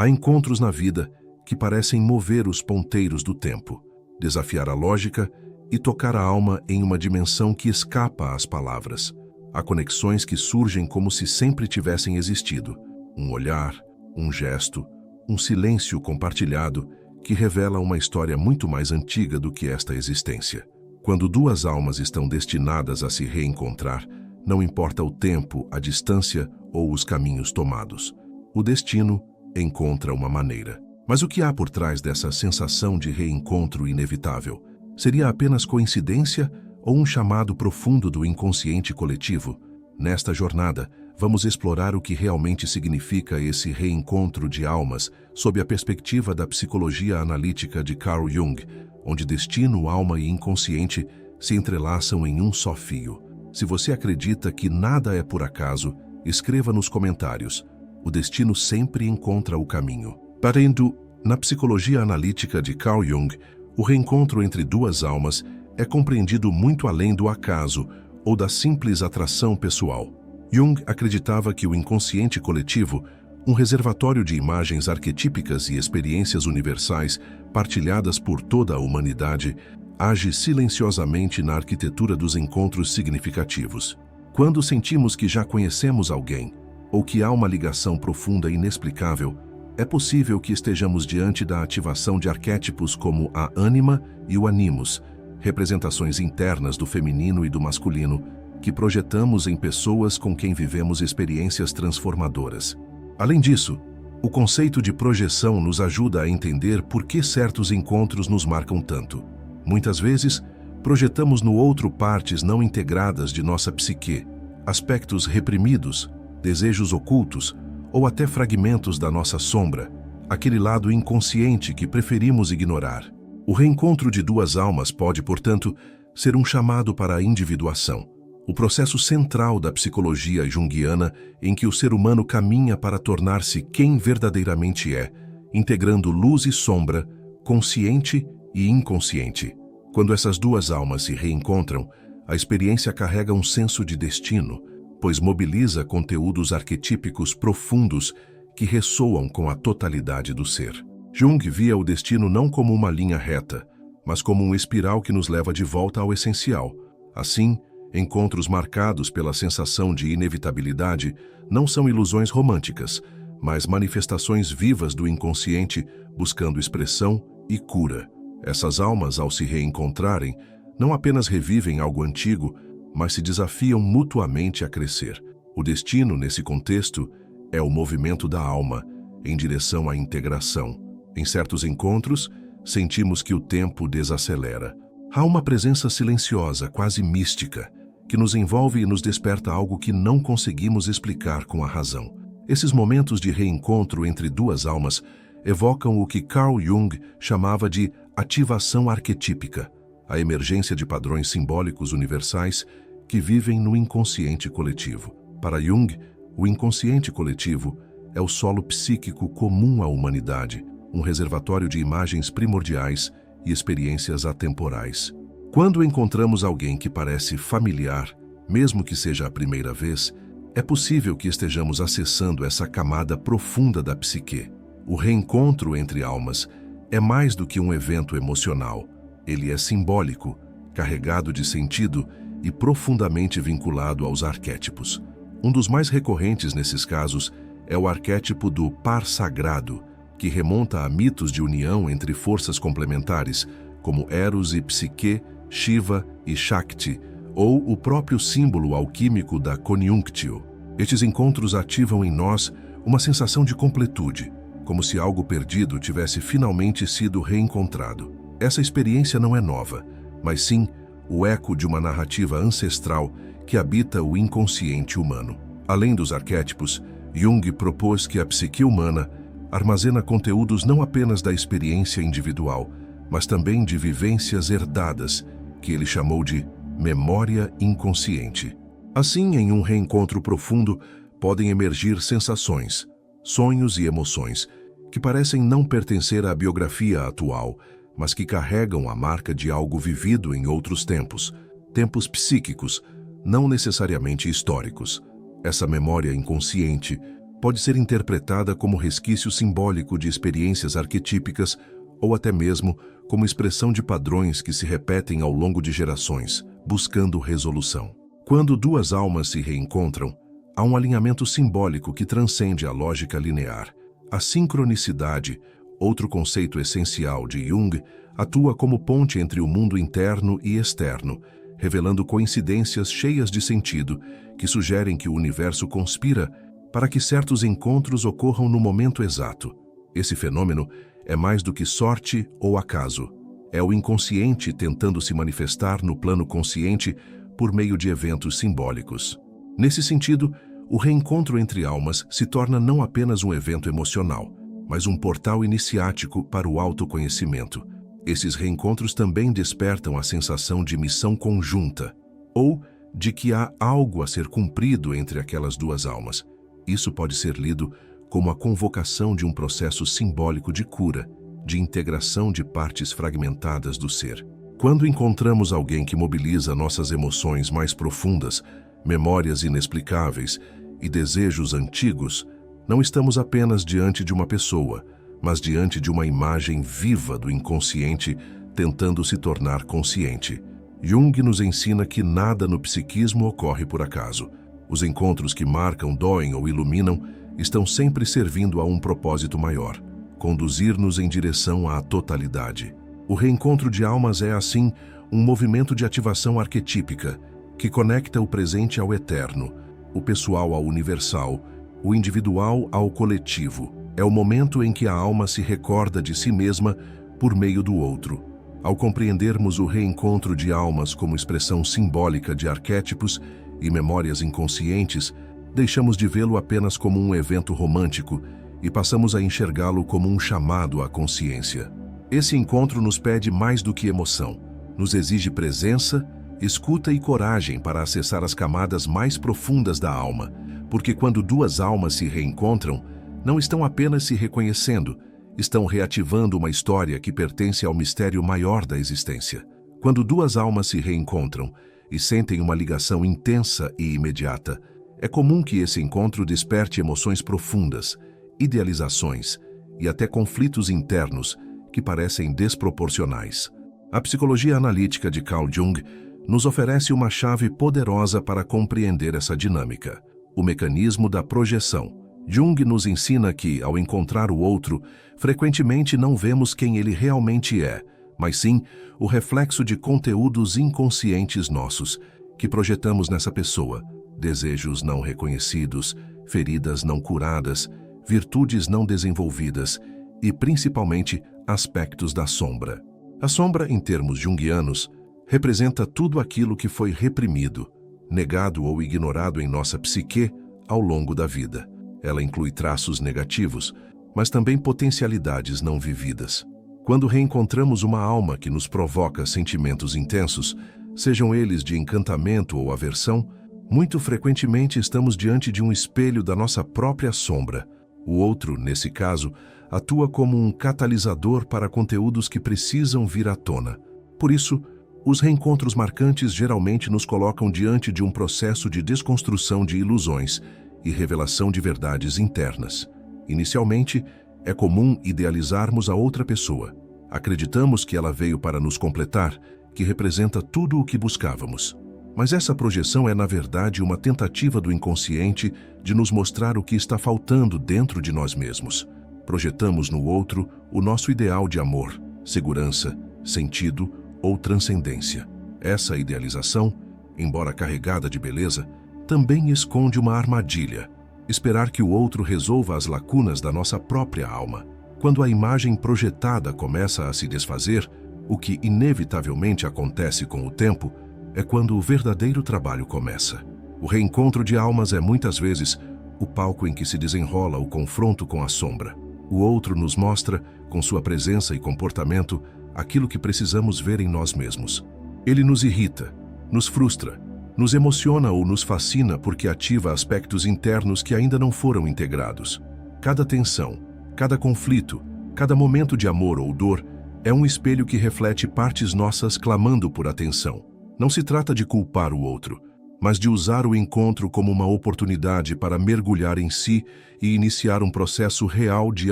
Há encontros na vida que parecem mover os ponteiros do tempo, desafiar a lógica e tocar a alma em uma dimensão que escapa às palavras. Há conexões que surgem como se sempre tivessem existido. Um olhar, um gesto, um silêncio compartilhado que revela uma história muito mais antiga do que esta existência. Quando duas almas estão destinadas a se reencontrar, não importa o tempo, a distância ou os caminhos tomados. O destino encontra uma maneira. Mas o que há por trás dessa sensação de reencontro inevitável? Seria apenas coincidência ou um chamado profundo do inconsciente coletivo? Nesta jornada, vamos explorar o que realmente significa esse reencontro de almas sob a perspectiva da psicologia analítica de Carl Jung, onde destino, alma e inconsciente se entrelaçam em um só fio. Se você acredita que nada é por acaso, escreva nos comentários. O destino sempre encontra o caminho. Parendo, na psicologia analítica de Carl Jung, o reencontro entre duas almas é compreendido muito além do acaso ou da simples atração pessoal. Jung acreditava que o inconsciente coletivo, um reservatório de imagens arquetípicas e experiências universais partilhadas por toda a humanidade, age silenciosamente na arquitetura dos encontros significativos. Quando sentimos que já conhecemos alguém, ou que há uma ligação profunda e inexplicável, é possível que estejamos diante da ativação de arquétipos como a ânima e o animus, representações internas do feminino e do masculino, que projetamos em pessoas com quem vivemos experiências transformadoras. Além disso, o conceito de projeção nos ajuda a entender por que certos encontros nos marcam tanto. Muitas vezes, projetamos no outro partes não integradas de nossa psique, aspectos reprimidos, desejos ocultos ou até fragmentos da nossa sombra, aquele lado inconsciente que preferimos ignorar. O reencontro de duas almas pode, portanto, ser um chamado para a individuação, o processo central da psicologia junguiana em que o ser humano caminha para tornar-se quem verdadeiramente é, integrando luz e sombra, consciente e inconsciente. Quando essas duas almas se reencontram, a experiência carrega um senso de destino, pois mobiliza conteúdos arquetípicos profundos que ressoam com a totalidade do ser. Jung via o destino não como uma linha reta, mas como um espiral que nos leva de volta ao essencial. Assim, encontros marcados pela sensação de inevitabilidade não são ilusões românticas, mas manifestações vivas do inconsciente buscando expressão e cura. Essas almas, ao se reencontrarem, não apenas revivem algo antigo, mas se desafiam mutuamente a crescer. O destino, nesse contexto, é o movimento da alma em direção à integração. Em certos encontros, sentimos que o tempo desacelera. Há uma presença silenciosa, quase mística, que nos envolve e nos desperta algo que não conseguimos explicar com a razão. Esses momentos de reencontro entre duas almas evocam o que Carl Jung chamava de ativação arquetípica, a emergência de padrões simbólicos universais que vivem no inconsciente coletivo. Para Jung, o inconsciente coletivo é o solo psíquico comum à humanidade, um reservatório de imagens primordiais e experiências atemporais. Quando encontramos alguém que parece familiar, mesmo que seja a primeira vez, é possível que estejamos acessando essa camada profunda da psique. O reencontro entre almas é mais do que um evento emocional. Ele é simbólico, carregado de sentido e profundamente vinculado aos arquétipos. Um dos mais recorrentes nesses casos é o arquétipo do par sagrado, que remonta a mitos de união entre forças complementares, como Eros e Psique, Shiva e Shakti, ou o próprio símbolo alquímico da conjunctio. Estes encontros ativam em nós uma sensação de completude, como se algo perdido tivesse finalmente sido reencontrado. Essa experiência não é nova, mas sim o eco de uma narrativa ancestral que habita o inconsciente humano. Além dos arquétipos, Jung propôs que a psique humana armazena conteúdos não apenas da experiência individual, mas também de vivências herdadas, que ele chamou de memória inconsciente. Assim, em um reencontro profundo, podem emergir sensações, sonhos e emoções que parecem não pertencer à biografia atual, mas que carregam a marca de algo vivido em outros tempos, tempos psíquicos, não necessariamente históricos. Essa memória inconsciente pode ser interpretada como resquício simbólico de experiências arquetípicas ou até mesmo como expressão de padrões que se repetem ao longo de gerações, buscando resolução. Quando duas almas se reencontram, há um alinhamento simbólico que transcende a lógica linear. A sincronicidade, outro conceito essencial de Jung, atua como ponte entre o mundo interno e externo, revelando coincidências cheias de sentido que sugerem que o universo conspira para que certos encontros ocorram no momento exato. Esse fenômeno é mais do que sorte ou acaso. É o inconsciente tentando se manifestar no plano consciente por meio de eventos simbólicos. Nesse sentido, o reencontro entre almas se torna não apenas um evento emocional, mas um portal iniciático para o autoconhecimento. Esses reencontros também despertam a sensação de missão conjunta, ou de que há algo a ser cumprido entre aquelas duas almas. Isso pode ser lido como a convocação de um processo simbólico de cura, de integração de partes fragmentadas do ser. Quando encontramos alguém que mobiliza nossas emoções mais profundas, memórias inexplicáveis e desejos antigos, não estamos apenas diante de uma pessoa, mas diante de uma imagem viva do inconsciente tentando se tornar consciente. Jung nos ensina que nada no psiquismo ocorre por acaso. Os encontros que marcam, doem ou iluminam estão sempre servindo a um propósito maior, conduzir-nos em direção à totalidade. O reencontro de almas é, assim, um movimento de ativação arquetípica que conecta o presente ao eterno, o pessoal ao universal, o individual ao coletivo. É o momento em que a alma se recorda de si mesma por meio do outro. Ao compreendermos o reencontro de almas como expressão simbólica de arquétipos e memórias inconscientes, deixamos de vê-lo apenas como um evento romântico e passamos a enxergá-lo como um chamado à consciência. Esse encontro nos pede mais do que emoção, nos exige presença, escuta e coragem para acessar as camadas mais profundas da alma, porque quando duas almas se reencontram, não estão apenas se reconhecendo, estão reativando uma história que pertence ao mistério maior da existência. Quando duas almas se reencontram e sentem uma ligação intensa e imediata, é comum que esse encontro desperte emoções profundas, idealizações e até conflitos internos que parecem desproporcionais. A psicologia analítica de Carl Jung nos oferece uma chave poderosa para compreender essa dinâmica: o mecanismo da projeção. Jung nos ensina que, ao encontrar o outro, frequentemente não vemos quem ele realmente é, mas sim o reflexo de conteúdos inconscientes nossos, que projetamos nessa pessoa: desejos não reconhecidos, feridas não curadas, virtudes não desenvolvidas e, principalmente, aspectos da sombra. A sombra, em termos junguianos, representa tudo aquilo que foi reprimido, negado ou ignorado em nossa psique ao longo da vida. Ela inclui traços negativos, mas também potencialidades não vividas. Quando reencontramos uma alma que nos provoca sentimentos intensos, sejam eles de encantamento ou aversão, muito frequentemente estamos diante de um espelho da nossa própria sombra. O outro, nesse caso, atua como um catalisador para conteúdos que precisam vir à tona. Por isso, os reencontros marcantes geralmente nos colocam diante de um processo de desconstrução de ilusões e revelação de verdades internas. Inicialmente, é comum idealizarmos a outra pessoa. Acreditamos que ela veio para nos completar, que representa tudo o que buscávamos. Mas essa projeção é, na verdade, uma tentativa do inconsciente de nos mostrar o que está faltando dentro de nós mesmos. Projetamos no outro o nosso ideal de amor, segurança, sentido ou transcendência. Essa idealização, embora carregada de beleza, também esconde uma armadilha: esperar que o outro resolva as lacunas da nossa própria alma. Quando a imagem projetada começa a se desfazer, o que inevitavelmente acontece com o tempo, é quando o verdadeiro trabalho começa. O reencontro de almas é muitas vezes o palco em que se desenrola o confronto com a sombra. O outro nos mostra, com sua presença e comportamento, aquilo que precisamos ver em nós mesmos. Ele nos irrita, nos frustra, nos emociona ou nos fascina porque ativa aspectos internos que ainda não foram integrados. Cada tensão, cada conflito, cada momento de amor ou dor é um espelho que reflete partes nossas clamando por atenção. Não se trata de culpar o outro, mas de usar o encontro como uma oportunidade para mergulhar em si e iniciar um processo real de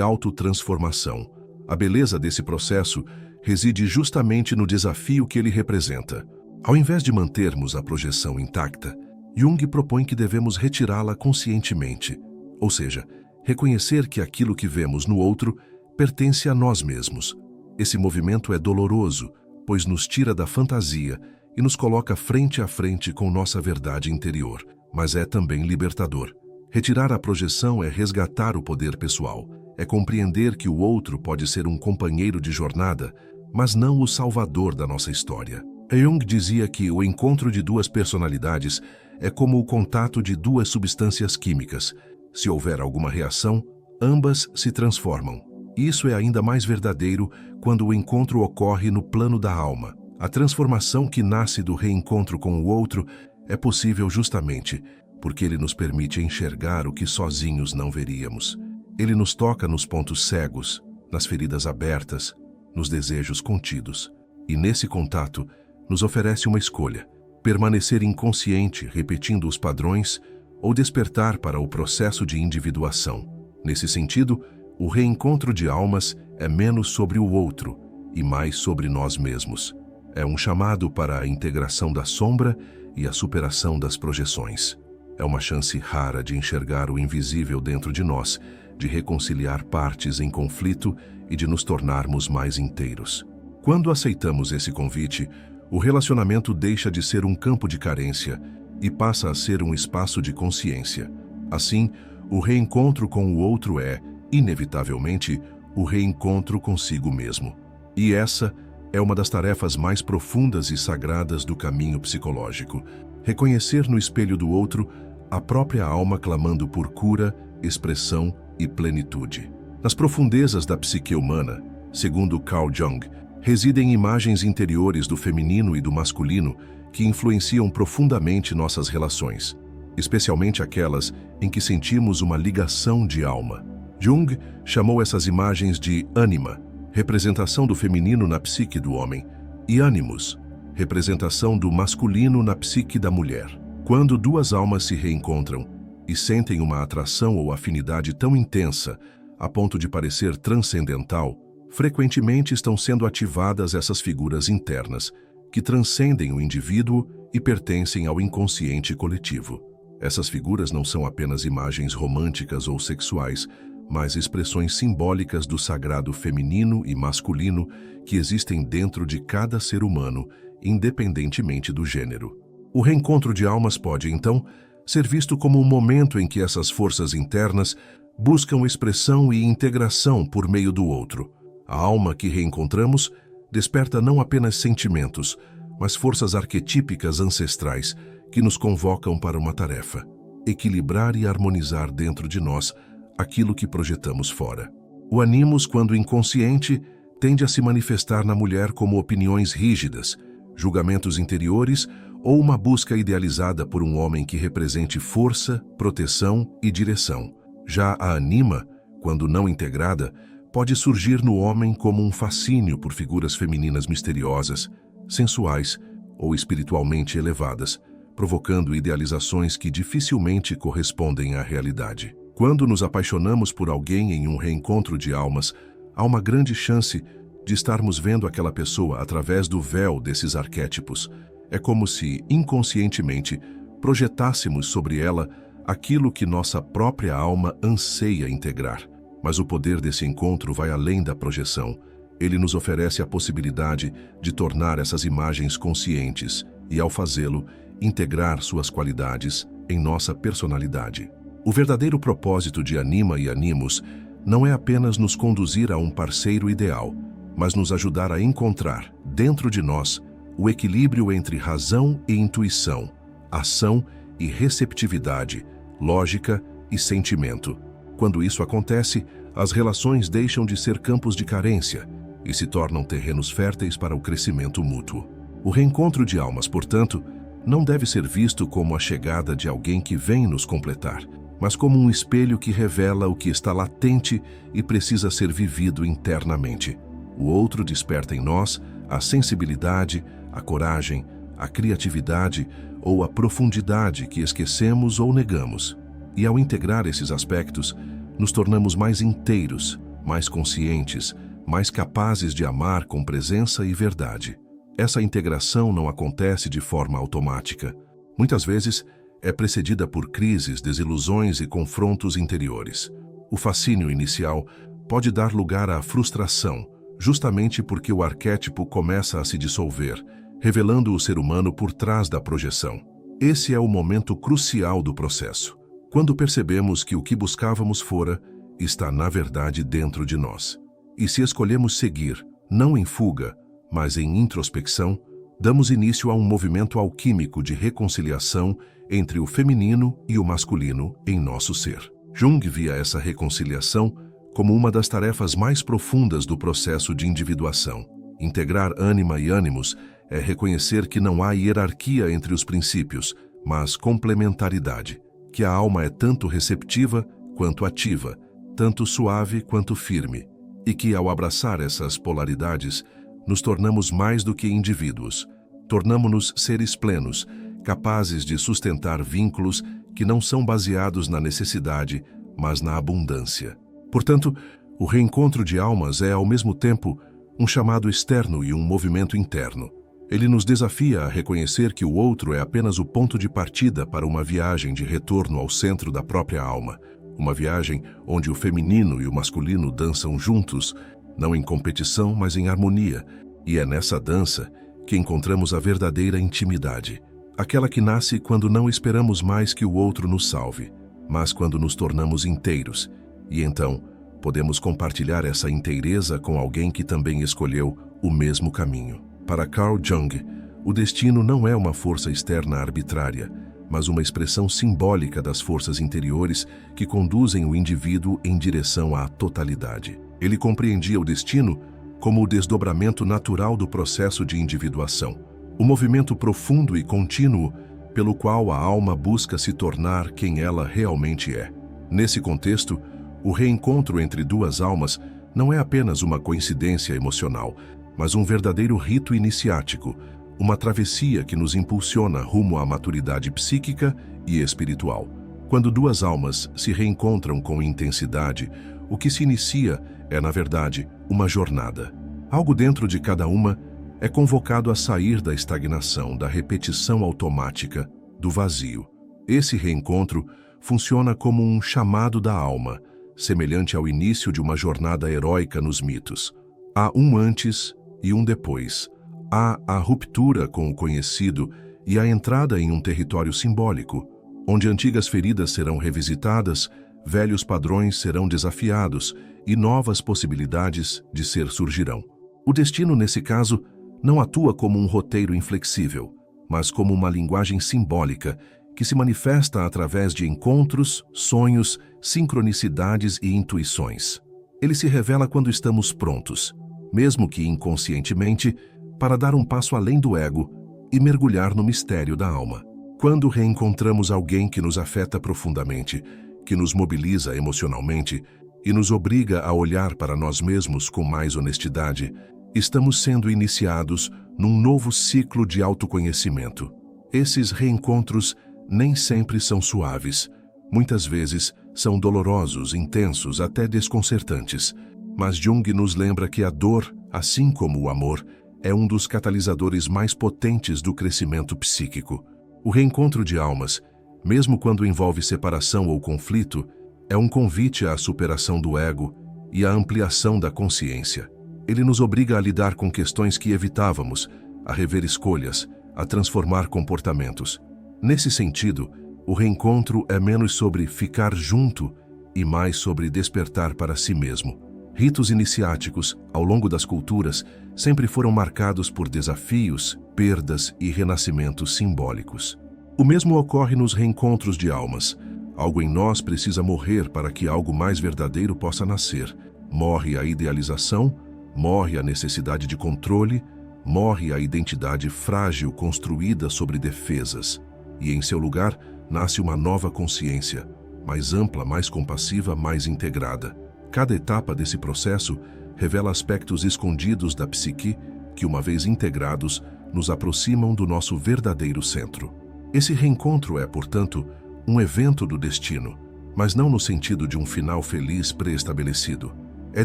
autotransformação. A beleza desse processo reside justamente no desafio que ele representa. Ao invés de mantermos a projeção intacta, Jung propõe que devemos retirá-la conscientemente, ou seja, reconhecer que aquilo que vemos no outro pertence a nós mesmos. Esse movimento é doloroso, pois nos tira da fantasia e nos coloca frente a frente com nossa verdade interior, mas é também libertador. Retirar a projeção é resgatar o poder pessoal, é compreender que o outro pode ser um companheiro de jornada, mas não o salvador da nossa história. Jung dizia que o encontro de duas personalidades é como o contato de duas substâncias químicas. Se houver alguma reação, ambas se transformam. Isso é ainda mais verdadeiro quando o encontro ocorre no plano da alma. A transformação que nasce do reencontro com o outro é possível justamente porque ele nos permite enxergar o que sozinhos não veríamos. Ele nos toca nos pontos cegos, nas feridas abertas, nos desejos contidos. E nesse contato, nos oferece uma escolha: permanecer inconsciente, repetindo os padrões, ou despertar para o processo de individuação. Nesse sentido, o reencontro de almas é menos sobre o outro e mais sobre nós mesmos. É um chamado para a integração da sombra e a superação das projeções. É uma chance rara de enxergar o invisível dentro de nós, de reconciliar partes em conflito e de nos tornarmos mais inteiros. Quando aceitamos esse convite, o relacionamento deixa de ser um campo de carência e passa a ser um espaço de consciência. Assim, o reencontro com o outro é, inevitavelmente, o reencontro consigo mesmo. E essa é uma das tarefas mais profundas e sagradas do caminho psicológico: reconhecer no espelho do outro a própria alma clamando por cura, expressão e plenitude. Nas profundezas da psique humana, segundo Carl Jung, residem imagens interiores do feminino e do masculino que influenciam profundamente nossas relações, especialmente aquelas em que sentimos uma ligação de alma. Jung chamou essas imagens de ânima, representação do feminino na psique do homem, e ânimos, representação do masculino na psique da mulher. Quando duas almas se reencontram e sentem uma atração ou afinidade tão intensa a ponto de parecer transcendental, frequentemente estão sendo ativadas essas figuras internas, que transcendem o indivíduo e pertencem ao inconsciente coletivo. Essas figuras não são apenas imagens românticas ou sexuais, mas expressões simbólicas do sagrado feminino e masculino que existem dentro de cada ser humano, independentemente do gênero. O reencontro de almas pode, então, ser visto como um momento em que essas forças internas buscam expressão e integração por meio do outro. A alma que reencontramos desperta não apenas sentimentos, mas forças arquetípicas ancestrais que nos convocam para uma tarefa: equilibrar e harmonizar dentro de nós aquilo que projetamos fora. O animus, quando inconsciente, tende a se manifestar na mulher como opiniões rígidas, julgamentos interiores ou uma busca idealizada por um homem que represente força, proteção e direção. Já a anima, quando não integrada, pode surgir no homem como um fascínio por figuras femininas misteriosas, sensuais ou espiritualmente elevadas, provocando idealizações que dificilmente correspondem à realidade. Quando nos apaixonamos por alguém em um reencontro de almas, há uma grande chance de estarmos vendo aquela pessoa através do véu desses arquétipos. É como se, inconscientemente, projetássemos sobre ela aquilo que nossa própria alma anseia integrar. Mas o poder desse encontro vai além da projeção. Ele nos oferece a possibilidade de tornar essas imagens conscientes e, ao fazê-lo, integrar suas qualidades em nossa personalidade. O verdadeiro propósito de Anima e Animus não é apenas nos conduzir a um parceiro ideal, mas nos ajudar a encontrar, dentro de nós, o equilíbrio entre razão e intuição, ação e receptividade, lógica e sentimento. Quando isso acontece, as relações deixam de ser campos de carência e se tornam terrenos férteis para o crescimento mútuo. O reencontro de almas, portanto, não deve ser visto como a chegada de alguém que vem nos completar, mas como um espelho que revela o que está latente e precisa ser vivido internamente. O outro desperta em nós a sensibilidade, a coragem, a criatividade ou a profundidade que esquecemos ou negamos. E ao integrar esses aspectos, nos tornamos mais inteiros, mais conscientes, mais capazes de amar com presença e verdade. Essa integração não acontece de forma automática. Muitas vezes, é precedida por crises, desilusões e confrontos interiores. O fascínio inicial pode dar lugar à frustração, justamente porque o arquétipo começa a se dissolver, revelando o ser humano por trás da projeção. Esse é o momento crucial do processo, quando percebemos que o que buscávamos fora está, na verdade, dentro de nós. E se escolhemos seguir, não em fuga, mas em introspecção, damos início a um movimento alquímico de reconciliação entre o feminino e o masculino em nosso ser. Jung via essa reconciliação como uma das tarefas mais profundas do processo de individuação. Integrar ânima e ânimos é reconhecer que não há hierarquia entre os princípios, mas complementaridade, que a alma é tanto receptiva quanto ativa, tanto suave quanto firme, e que ao abraçar essas polaridades, nos tornamos mais do que indivíduos. Tornamo-nos seres plenos, capazes de sustentar vínculos que não são baseados na necessidade, mas na abundância. Portanto, o reencontro de almas é, ao mesmo tempo, um chamado externo e um movimento interno. Ele nos desafia a reconhecer que o outro é apenas o ponto de partida para uma viagem de retorno ao centro da própria alma. Uma viagem onde o feminino e o masculino dançam juntos, não em competição, mas em harmonia. E é nessa dança que encontramos a verdadeira intimidade. Aquela que nasce quando não esperamos mais que o outro nos salve, mas quando nos tornamos inteiros. E então, podemos compartilhar essa inteireza com alguém que também escolheu o mesmo caminho. Para Carl Jung, o destino não é uma força externa arbitrária, mas uma expressão simbólica das forças interiores que conduzem o indivíduo em direção à totalidade. Ele compreendia o destino como o desdobramento natural do processo de individuação, o movimento profundo e contínuo pelo qual a alma busca se tornar quem ela realmente é. Nesse contexto, o reencontro entre duas almas não é apenas uma coincidência emocional, mas um verdadeiro rito iniciático, uma travessia que nos impulsiona rumo à maturidade psíquica e espiritual. Quando duas almas se reencontram com intensidade, o que se inicia é, na verdade, uma jornada. Algo dentro de cada uma é convocado a sair da estagnação, da repetição automática, do vazio. Esse reencontro funciona como um chamado da alma, semelhante ao início de uma jornada heróica nos mitos. Há um antes e um depois. Há a ruptura com o conhecido e a entrada em um território simbólico, onde antigas feridas serão revisitadas, velhos padrões serão desafiados e novas possibilidades de ser surgirão. O destino, nesse caso, não atua como um roteiro inflexível, mas como uma linguagem simbólica que se manifesta através de encontros, sonhos, sincronicidades e intuições. Ele se revela quando estamos prontos, mesmo que inconscientemente, para dar um passo além do ego e mergulhar no mistério da alma. Quando reencontramos alguém que nos afeta profundamente, que nos mobiliza emocionalmente e nos obriga a olhar para nós mesmos com mais honestidade, estamos sendo iniciados num novo ciclo de autoconhecimento. Esses reencontros nem sempre são suaves. Muitas vezes são dolorosos, intensos, até desconcertantes. Mas Jung nos lembra que a dor, assim como o amor, é um dos catalisadores mais potentes do crescimento psíquico. O reencontro de almas, mesmo quando envolve separação ou conflito, é um convite à superação do ego e à ampliação da consciência. Ele nos obriga a lidar com questões que evitávamos, a rever escolhas, a transformar comportamentos. Nesse sentido, o reencontro é menos sobre ficar junto e mais sobre despertar para si mesmo. Ritos iniciáticos, ao longo das culturas, sempre foram marcados por desafios, perdas e renascimentos simbólicos. O mesmo ocorre nos reencontros de almas. Algo em nós precisa morrer para que algo mais verdadeiro possa nascer. Morre a idealização, morre a necessidade de controle, morre a identidade frágil construída sobre defesas. E em seu lugar, nasce uma nova consciência, mais ampla, mais compassiva, mais integrada. Cada etapa desse processo revela aspectos escondidos da psique que, uma vez integrados, nos aproximam do nosso verdadeiro centro. Esse reencontro é, portanto, um evento do destino, mas não no sentido de um final feliz pré-estabelecido. É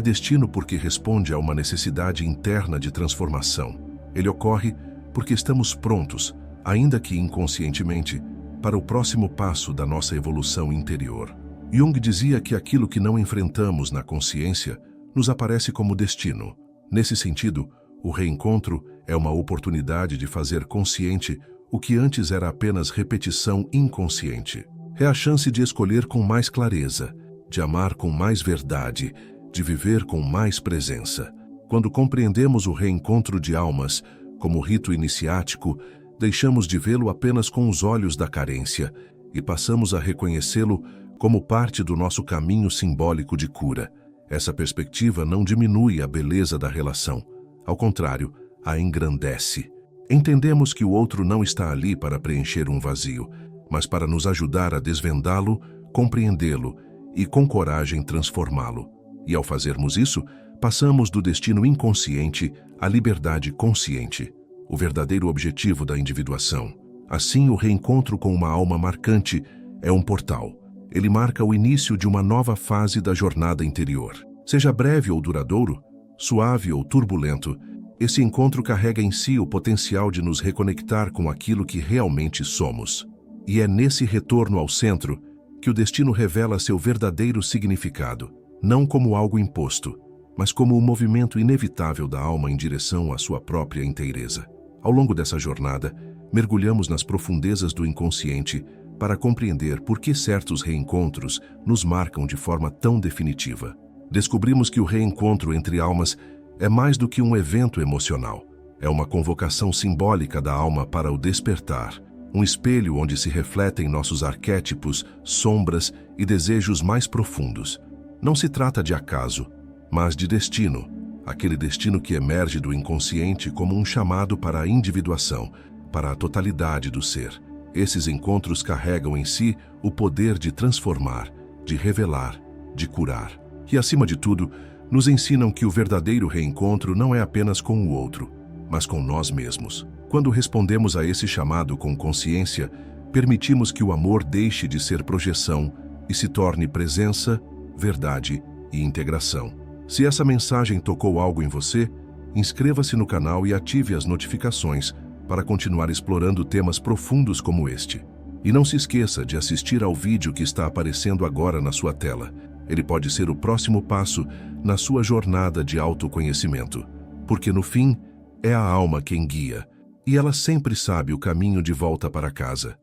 destino porque responde a uma necessidade interna de transformação. Ele ocorre porque estamos prontos, ainda que inconscientemente, para o próximo passo da nossa evolução interior. Jung dizia que aquilo que não enfrentamos na consciência nos aparece como destino. Nesse sentido, o reencontro é uma oportunidade de fazer consciente o que antes era apenas repetição inconsciente. É a chance de escolher com mais clareza, de amar com mais verdade, de viver com mais presença. Quando compreendemos o reencontro de almas como rito iniciático, deixamos de vê-lo apenas com os olhos da carência e passamos a reconhecê-lo como parte do nosso caminho simbólico de cura. Essa perspectiva não diminui a beleza da relação, ao contrário, a engrandece. Entendemos que o outro não está ali para preencher um vazio, mas para nos ajudar a desvendá-lo, compreendê-lo e, com coragem, transformá-lo. E ao fazermos isso, passamos do destino inconsciente à liberdade consciente, o verdadeiro objetivo da individuação. Assim, o reencontro com uma alma marcante é um portal. Ele marca o início de uma nova fase da jornada interior. Seja breve ou duradouro, suave ou turbulento, esse encontro carrega em si o potencial de nos reconectar com aquilo que realmente somos. E é nesse retorno ao centro que o destino revela seu verdadeiro significado, não como algo imposto, mas como o movimento inevitável da alma em direção à sua própria inteireza. Ao longo dessa jornada, mergulhamos nas profundezas do inconsciente para compreender por que certos reencontros nos marcam de forma tão definitiva. Descobrimos que o reencontro entre almas é mais do que um evento emocional. É uma convocação simbólica da alma para o despertar, um espelho onde se refletem nossos arquétipos, sombras e desejos mais profundos. Não se trata de acaso, mas de destino, aquele destino que emerge do inconsciente como um chamado para a individuação, para a totalidade do ser. Esses encontros carregam em si o poder de transformar, de revelar, de curar. E, acima de tudo, nos ensinam que o verdadeiro reencontro não é apenas com o outro, mas com nós mesmos. Quando respondemos a esse chamado com consciência, permitimos que o amor deixe de ser projeção e se torne presença, verdade e integração. Se essa mensagem tocou algo em você, inscreva-se no canal e ative as notificações para continuar explorando temas profundos como este. E não se esqueça de assistir ao vídeo que está aparecendo agora na sua tela. Ele pode ser o próximo passo na sua jornada de autoconhecimento, porque no fim é a alma quem guia, e ela sempre sabe o caminho de volta para casa.